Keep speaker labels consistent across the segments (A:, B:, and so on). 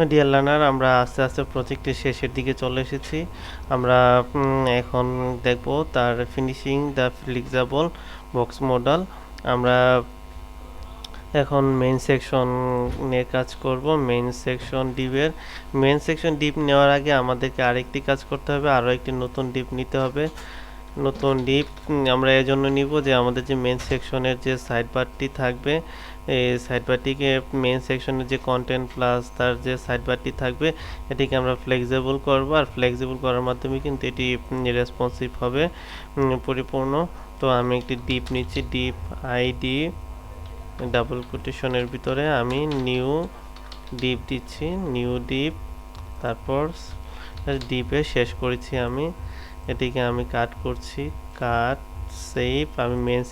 A: Deer learner, আমরা আস্তে আস্তে প্রজেক্টের শেষের দিকে চলে এসেছি। আমরা এখন দেখব তার finishing the flexible box model. আমরা এখন মেইন সেকশন নিয়ে কাজ করব। মেইন সেকশন ডিপ নেওয়ার আগে আমাদেরকে আরেকটি কাজ করতে হবে, আরও একটি নতুন ডিপ নিতে হবে। নতুন ডিপ আমরা এই জন্য নিব যে আমাদের যে মেন সেকশনের যে সাইড বারটি থাকবে, এই সাইড বারটিকে মেন সেকশনের যে কন্টেন্ট প্লাস তার যে সাইড বারটি থাকবে এটিকে আমরা ফ্লেক্সিবল করব, আর ফ্লেক্সিবল করার মাধ্যমে কিন্তু এটি রেসপন্সিভ হবে পরিপূর্ণ। তো আমি একটি ডিপ নিচ্ছি, ডিপ আইডি ডাবল কোটেশনের ভিতরে আমি নিউ ডিপ দিচ্ছি, নিউ ডিপ, তারপর ডিপে শেষ করেছি আমি। এটিকে আমি কাট করছি, কাট সেভ। আমি মেন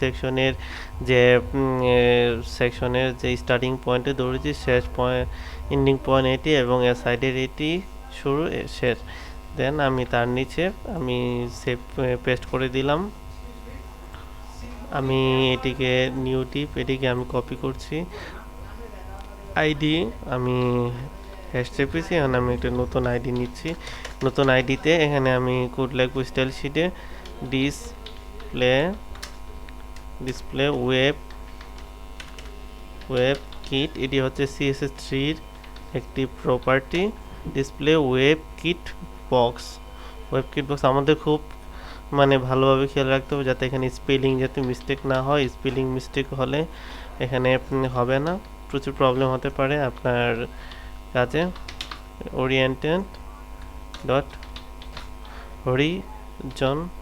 A: সেকশনের যে স্টার্টিং পয়েন্টে ধরেছি, শেষ পয়েন্ট এন্ডিং পয়েন্ট এটি, এবং এর সাইডের এটি শুরু শেষ। দেন আমি তার নিচে আমি সেভ পেস্ট করে দিলাম। আমি এটিকে নিউ টিপ, এটিকে আমি কপি করছি, আইডি আমি হ্যাশ চেপেছি। এখন আমি একটা নতুন আইডি নিচ্ছি। নতুন আইডিতে এখানে আমি কোড লিখব স্টাইল শিটে ডিসপ্লে ওয়েব কিট। এটি হচ্ছে CSS3 একটি property, display web kit box. আমাদের খুব ভালোভাবে খেয়াল রাখতে হবে যাতে এখানে স্পেলিং যাতে মিস্টেক না হয়। স্পেলিং মিস্টেক হলে এখানে হবে না, প্রচুর প্রবলেম হতে পারে আপনার কাজে। ওরিয়েন্টেড ডট হরিজন্টাল,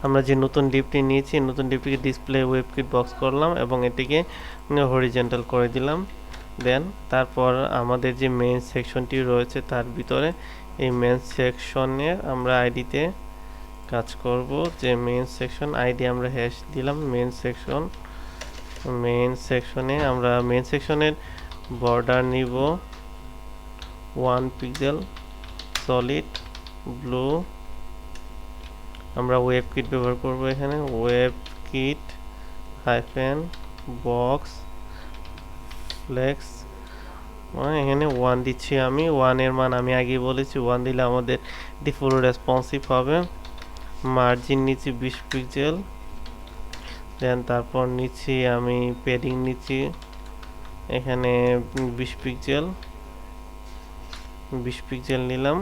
A: আমরা যে নতুন ডিপটি নিয়েছি নতুন ডিপটিকে ডিসপ্লে ওয়েব কিট বক্স করলাম এবং এটিকে হরিজন্টাল করে দিলাম। দেন তারপর আমাদের যে মেইন সেকশনটি রয়েছে তার ভিতরে এই মেইন সেকশনের আমরা আইডিতে কাজ করব। যে মেইন সেকশন আইডি আমরা হ্যাশ দিলাম। মেইন সেকশনে আমরা মেইন সেকশনের বর্ডার নিব 1 পিক্সেল সলিড ব্লু। আমরা ওয়েব কিট ব্যবহার করব এখানে, webkit hyphen box flex. এখানে 1 দিচ্ছি আমি। 1 এর মান আমি আগেই বলেছি 1 দিলে আমাদের এটি ফুল রেসপন্সিভ হবে। মার্জিন নিচ্ছি 20 পিক্সেল। দেন তারপর নিচ্ছি আমি প্যাডিং নিচ্ছি এখানে 20 পিক্সেল নিলাম।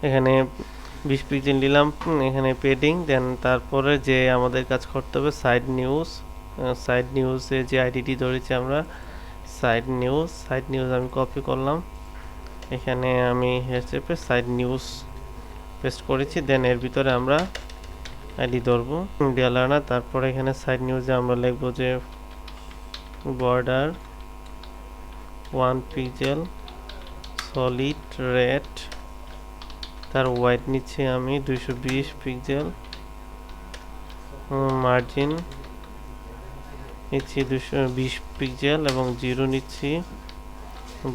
A: এখানে 20 পিক্সেল নিলাম এখানে প্যাডিং। দেন তারপরে যে আমাদের কাজ করতে হবে সাইড নিউজে যে আইডিটি ধরেছি আমরা সাইড নিউজ আমি কপি করলাম, এখানে আমি হেসেপে সাইড নিউজ পেস্ট করেছি। দেন এর ভিতরে আমরা আইডি ধরবো ডিয়ালানা। তারপরে এখানে সাইড নিউজে আমরা লিখবো যে বর্ডার 1 পিক্সেল সলিড রেড, তার হোয়াইট নিচ্ছি আমি 220 পিক্সেল। মার্জিন নিচ্ছি 220 পিক্সেল এবং 0 নিচ্ছি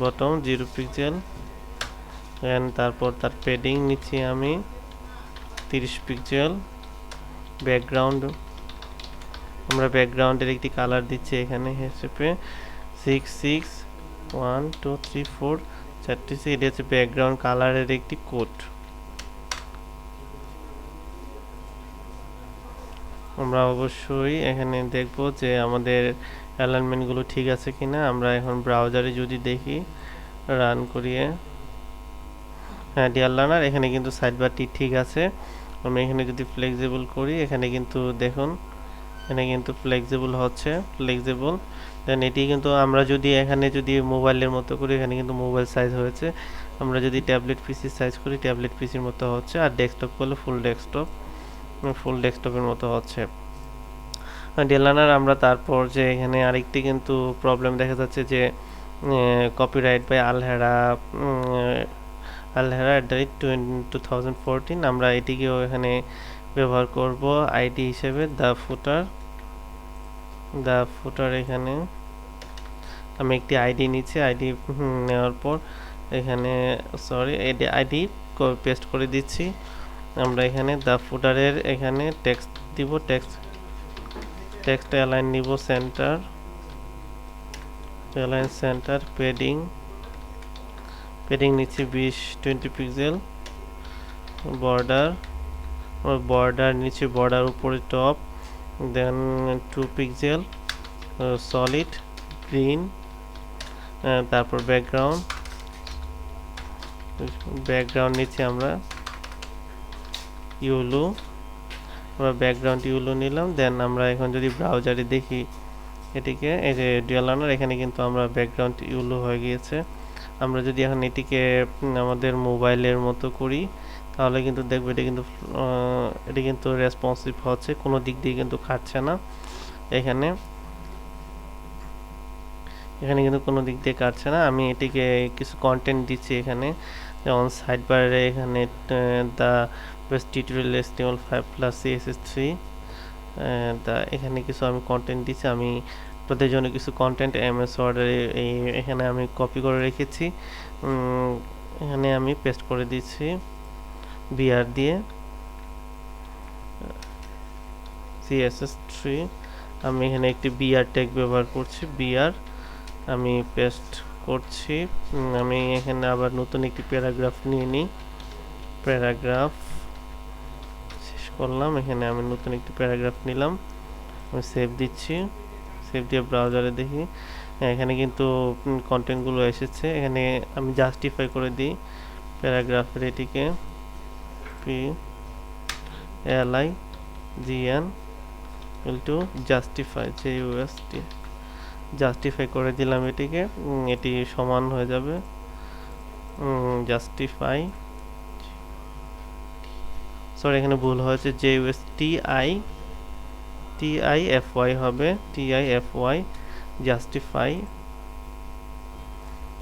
A: বটম 0 পিক্সেল। এন্ড তারপর তার প্যাডিং নিচ্ছি আমি 30 পিক্সেল। ব্যাকগ্রাউন্ড আমরা ব্যাকগ্রাউন্ডের একটি কালার দিচ্ছি এখানে হিসেবে 6 1 2 3 4 চারটি। এটা হচ্ছে ব্যাকগ্রাউন্ড কালারের একটি কোড। আমরা অবশ্যই এখানে দেখব যে আমাদের অ্যালাইনমেন্টগুলো ঠিক আছে কিনা। আমরা এখন ব্রাউজারে যদি দেখি রান করিয়ে, হ্যাঁ ডিয়ার লার্নার এখানে কিন্তু সাইড বারটি ঠিক আছে। আমি এখানে যদি ফ্লেক্সিবল করি এখানে কিন্তু দেখুন এখানে কিন্তু ফ্লেক্সিবল হচ্ছে ফ্লেক্সিবল। দেন এটি কিন্তু আমরা যদি এখানে যদি মোবাইলের মতো করি এখানে কিন্তু মোবাইল সাইজ হয়েছে। আমরা যদি ট্যাবলেট পিসি সাইজ করি ট্যাবলেট পিসির মতো হচ্ছে, আর ডেস্কটপ করলে ফুল ডেস্কটপের মতো হচ্ছে। ডিয়ার আমরা তারপর যে এখানে আরেকটি কিন্তু প্রবলেম দেখা যাচ্ছে যে কপিরাইট বাই আলহেরা @2014 আমরা এটিকেও এখানে ব্যবহার করব আইডি হিসেবে দ্য ফুটার। এখানে আমি একটি আইডি নিচ্ছি, আইডি নেওয়ার পর এখানে আইডি পেস্ট করে দিচ্ছি। আমরা এখানে দ্য ফুটারের এখানে টেক্সট দিব, টেক্সট অ্যালাইন নিব সেন্টার অ্যালাইন সেন্টার, পেডিং নিচ্ছি 20 পিক্সেল, বর্ডার নিচে, বর্ডার উপরে টপ, দেন 2 পিক্সেল, সলিড গ্রিন, তারপর ব্যাকগ্রাউন্ড নিচে আমরা ইউলো, ব্যাকগ্রাউন্ড ইউলো নিলাম। দেন আমরা এখন যদি ব্রাউজারে দেখি এটিকে, এই যে ডুয়াল লার্নার, এখানে কিন্তু আমরা ব্যাকগ্রাউন্ড ইউলো হয়ে গিয়েছে। আমরা যদি এখন এটিকে আমাদের মোবাইলের মতো করি তাহলে কিন্তু দেখবে এটি কিন্তু রেসপন্সিভ হচ্ছে, কোনো দিক দিয়ে কিন্তু খাটছে না। এখানে কিন্তু কোনো দিক দিয়ে কাটছে না। আমি এটিকে কিছু কন্টেন্ট দিচ্ছি এখানে, যেমন সাইড বারে এখানে the best tutorial HTML5+ CSS3, এখানে কিছু আমি কন্টেন্ট দিচ্ছি। আমি আপনাদের জন্য কিছু কন্টেন্ট MS ওয়ার্ডে এখানে আমি কপি করে রেখেছি, এখানে আমি পেস্ট করে দিচ্ছি বিআর দিয়ে, CSS3। আমি এখানে একটি বিআর ট্যাগ ব্যবহার করছি, বিআর আমি পেস্ট করছি। আমি এখানে আবার নতুন একটি প্যারাগ্রাফ নিয়ে নিই, প্যারাগ্রাফ শেষ করলাম। এখানে আমি নতুন একটি প্যারাগ্রাফ নিলাম, আমি সেভ দিচ্ছি, সেভ দিয়ে ব্রাউজারে দেখি। এখানে কিন্তু কন্টেন্টগুলো এসেছে। এখানে আমি জাস্টিফাই করে দিই প্যারাগ্রাফের, এটিকে PLIGN জাস্টিফাই, JUST জাস্টিফাই করে দিলাম এটিকে, এটি সমান হয়ে যাবে জাস্টিফাই, সরি এখানে ভুল হয়েছে, TIFY হবে, TIFY জাস্টিফাই।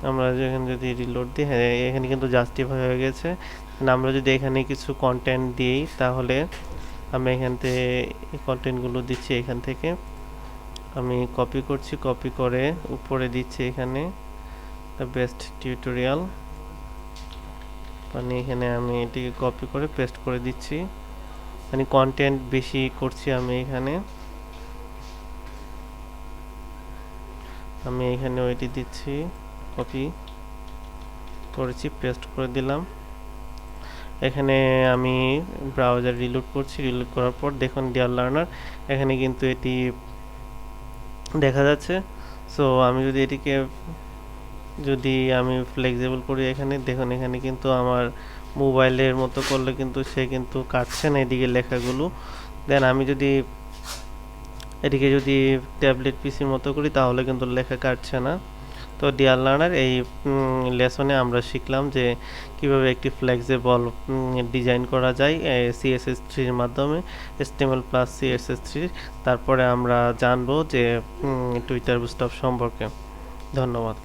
A: আমরা এখানে যদি রিলোড দিই, হ্যাঁ এখানে কিন্তু জাস্টিফাই হয়ে গেছে। আমরা যদি এখানে কিছু কন্টেন্ট দিই তাহলে আমি এখান থেকে কন্টেন্টগুলো দিচ্ছি, এখান থেকে আমি কপি করছি, কপি করে উপরে দিচ্ছি এখানে দ্য বেস্ট টিউটোরিয়াল, মানে এখানে আমি এটিকে কপি করে পেস্ট করে দিচ্ছি, মানে কন্টেন্ট বেশি করছি আমি এখানে। আমি এখানে ওইটি দিচ্ছি, কপি করেছি, পেস্ট করে দিলাম। এখানে আমি ব্রাউজার রিলোড করছি, রিলোড করার পর দেখুন ডুয়াল লার্নার এখানে কিন্তু এটি দেখা যাচ্ছে। সো আমি যদি এটিকে আমি ফ্লেক্সিবল করি, এখানে দেখুন এখানে কিন্তু আমার মোবাইলের মতো করলে কিন্তু সে কিন্তু কাটছে না এদিকে লেখাগুলো। দেন আমি যদি এটিকে ট্যাবলেট পিসির মতো করি তাহলে কিন্তু লেখা কাটছে না। তো ডুয়াল লার্নার এই লেসনে আমরা শিখলাম যে কিভাবে একটি ফ্লেক্সিবল ডিজাইন করা যায় CSS3 মাধ্যমে, HTML+ CSS3। তারপরে আমরা জানবো যে টুইটার বুটস্ট্র্যাপ সম্পর্কে। ধন্যবাদ।